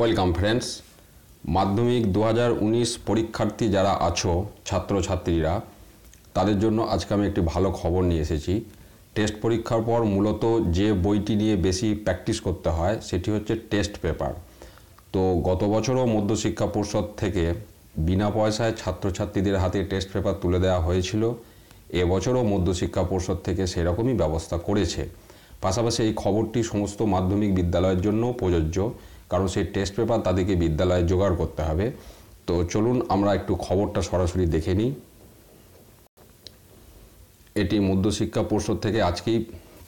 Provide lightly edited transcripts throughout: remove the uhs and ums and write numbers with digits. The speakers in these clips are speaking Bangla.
Welcome friends. মাধ্যমিক 2019 পরীক্ষার্থী যারা আছো ছাত্রছাত্রীরা, তাদের জন্য আজকে আমি একটি ভালো খবর নিয়ে এসেছি। টেস্ট পরীক্ষার পর মূলত যে বইটি নিয়ে বেশি প্র্যাকটিস করতে হয় সেটি হচ্ছে টেস্ট পেপার। তো গত বছরও মধ্যশিক্ষা পর্ষদ থেকে বিনা পয়সায় ছাত্রছাত্রীদের হাতে টেস্ট পেপার তুলে দেওয়া হয়েছিল। এবছরও মধ্যশিক্ষা পর্ষদ থেকে সেরকমই ব্যবস্থা করেছে। পাশাপাশি এই খবরটি সমস্ত মাধ্যমিক বিদ্যালয়ের জন্য প্রযোজ্য, কারণ সেই টেস্ট পেপার তাদেরকে বিদ্যালয়ে জোগাড় করতে হবে। তো চলুন আমরা একটু খবরটা সরাসরি দেখে নিই। এটি মধ্যশিক্ষা পর্ষদ থেকে আজকেই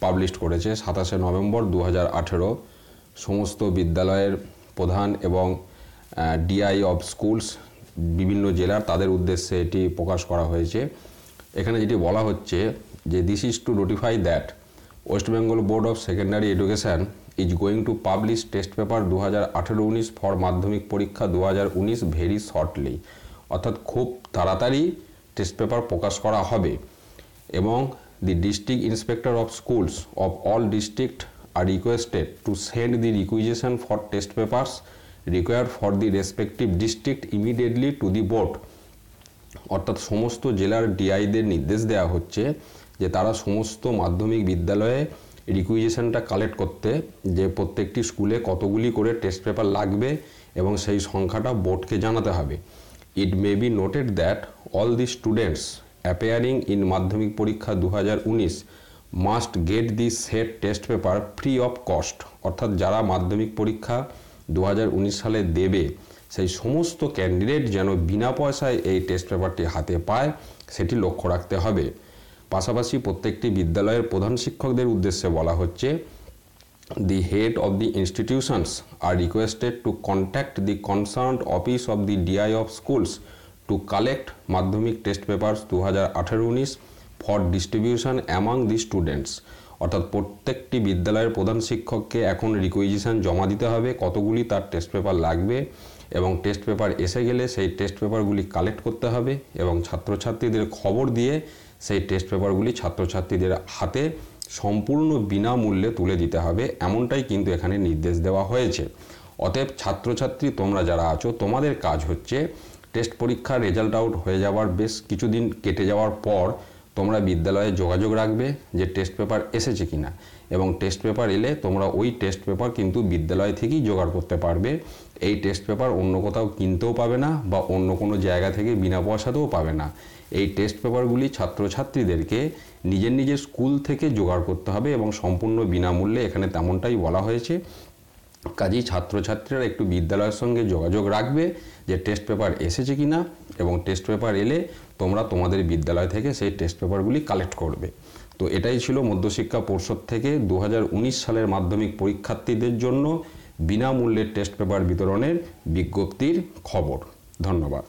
পাবলিশ করেছে 27শে নভেম্বর 2018। সমস্ত বিদ্যালয়ের প্রধান এবং ডিআই অফ স্কুলস বিভিন্ন জেলার তাদের উদ্দেশ্যে এটি প্রকাশ করা হয়েছে। এখানে যেটি বলা হচ্ছে যে this is to notify that West Bengal board of secondary education is going to publish test paper 2018-19 for মাধ্যমিক পরীক্ষা 2019 ভেরি শর্টলি। অর্থাৎ খুব তাড়াতাড়ি টেস্ট পেপার প্রকাশ করা হবে। এবং the district inspector of schools of all district R requested to send the requisition for test papers required for the respective district immediately to the board. অর্থাৎ সমস্ত জেলার ডিআইদের নির্দেশ দেওয়া হচ্ছে যে তারা সমস্ত মাধ্যমিক বিদ্যালয়ে রিকুইজিশনটা কালেক্ট করতে, যে প্রত্যেকটি স্কুলে কতগুলি করে টেস্ট পেপার লাগবে এবং সেই সংখ্যাটা বোর্ডকে জানাতে হবে। It may be noted that all the students appearing in Madhyamik পরীক্ষা 2019 must get the set test paper free of cost. অর্থাৎ যারা মাধ্যমিক পরীক্ষা 2019 সালে দেবে সেই সমস্ত ক্যান্ডিডেট যেন বিনা পয়সায় এই টেস্ট পেপারটি হাতে পায় সেটি লক্ষ্য রাখতে হবে। পাশাপাশি প্রত্যেকটি বিদ্যালয়ের প্রধান শিক্ষকদের উদ্দেশ্যে বলা হচ্ছে the head of the institutions are requested to contact the concerned office of the DI of schools to collect Madhyamik test papers 2018-19 for distribution among the students. অর্থাৎ প্রত্যেকটি বিদ্যালয়ের প্রধান শিক্ষককে এখন রিকুইজিশন জমা দিতে হবে কতগুলি তার টেস্ট পেপার লাগবে, এবং টেস্ট পেপার এসে গেলে সেই টেস্ট পেপারগুলি কালেক্ট করতে হবে এবং ছাত্রছাত্রীদের খবর দিয়ে সেই টেস্ট পেপারগুলি ছাত্রছাত্রীদের হাতে সম্পূর্ণ বিনামূল্যে তুলে দিতে হবে, এমনটাই কিন্তু এখানে নির্দেশ দেওয়া হয়েছে। অতএব ছাত্রছাত্রী তোমরা যারা আছো, তোমাদের কাজ হচ্ছে টেস্ট পরীক্ষার রেজাল্ট আউট হয়ে যাওয়ার বেশ কিছুদিন কেটে যাওয়ার পর তোমরা বিদ্যালয়ে যোগাযোগ রাখবে যে টেস্ট পেপার এসেছে কিনা, এবং টেস্ট পেপার এলে তোমরা ওই টেস্ট পেপার কিন্তু বিদ্যালয় থেকেই জোগাড় করতে পারবে। এই টেস্ট পেপার অন্য কোথাও কিনতেও পাবে না বা অন্য কোনো জায়গা থেকে বিনা পয়সাতেও পাবে না। এই টেস্ট পেপারগুলি ছাত্রছাত্রীদেরকে নিজের নিজের স্কুল থেকে জোগাড় করতে হবে এবং সম্পূর্ণ বিনামূল্যে, এখানে তেমনটাই বলা হয়েছে। কাজেই ছাত্রছাত্রীরা একটু বিদ্যালয়ের সঙ্গে যোগাযোগ রাখবে যে টেস্ট পেপার এসেছে কিনা, এবং টেস্ট পেপার এলে তোমরা তোমাদের বিদ্যালয় থেকে সেই টেস্ট পেপারগুলি কালেক্ট করবে। তো এটাই ছিল মধ্যশিক্ষা পর্ষদ থেকে 2019 সালের মাধ্যমিক পরীক্ষার্থীদের জন্য বিনামূল্যে টেস্ট পেপার বিতরণের বিজ্ঞপ্তির খবর। ধন্যবাদ।